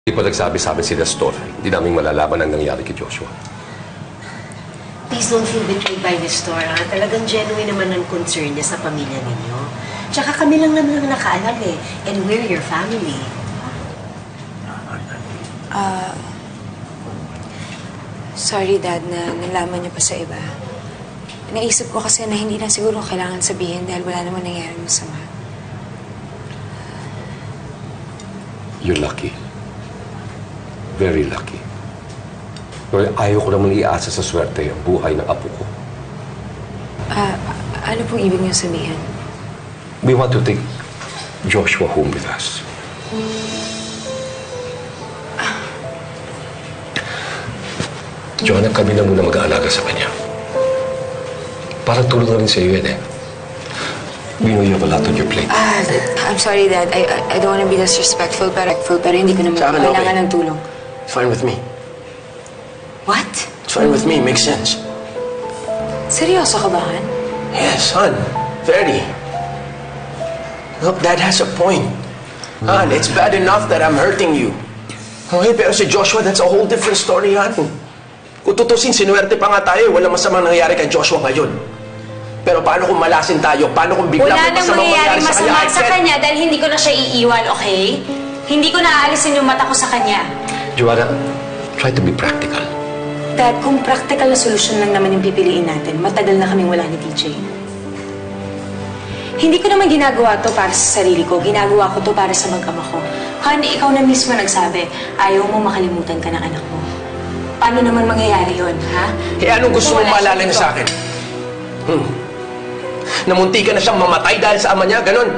Hindi po nagsabi sa amin si Nestor. Hindi namin malalaman ang nangyari kay Joshua. Please don't feel betrayed by Nestor, ha? Talagang genuine naman ang concern niya sa pamilya ninyo. Tsaka kami lang naman ang nakaalam eh. And we're your family. Sorry, Dad, na nalaman niyo pa sa iba. Naisip ko kasi na hindi na siguro kailangan sabihin dahil wala naman nangyaring masama. You're lucky. Very lucky. Pero ayaw ko naman iasa sa swerte ang buhay ng apo ko. Ano pong ibig niyo sabihin? We want to take Joshua home with us. Joanna, kami na muna mag-aalaga sa kanya. Parang tulong na rin sa iyo yan eh. We know you have a lot on your plate. I'm sorry, Dad. I don't want to be disrespectful, pero hindi ko naman kailangan ng tulong. It's fine with me. What? It's fine with me. Makes sense. Seryoso ka ba, Han? Yes, son. Very. Look, Dad has a point. Han, it's bad enough that I'm hurting you. Okay, pero si Joshua, that's a whole different story, Han. Kung tutusin, sinuwerte pa nga tayo. Walang masamang nangyayari kay Joshua ngayon. Pero paano kung malasin tayo? Paano kung biglang may masamang mangyayari sa kanya? Wala nang mangyayari masama sa kanya dahil hindi ko na siya iiwan, okay? Hindi ko na aalisin yung mata ko sa kanya. Joanna, try to be practical. Dad, kung practical na solusyon lang naman yung pipiliin natin, matagal na kaming wala ni TJ. Hindi ko naman ginagawa to para sa sarili ko. Ginagawa ko to para sa mag-ama ko. Han, ikaw na mismo nagsabi, ayaw mo makalimutan ka ng anak mo. Paano naman mangyayari yun, ha? Eh, anong gusto mong maalala niya sa akin? Namunti ka na siyang mamatay dahil sa ama niya, ganun.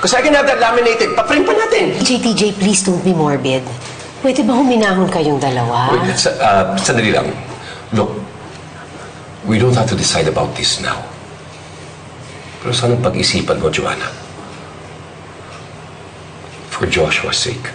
Kasi I can have that laminated. Pa-frame pa natin. TJ, please don't be morbid. Pwede ba huminahon kayong dalawa? Wait, sandali lang. Look, we don't have to decide about this now. Pero sanang pag-isipan mo, Joanna. For Joshua's sake.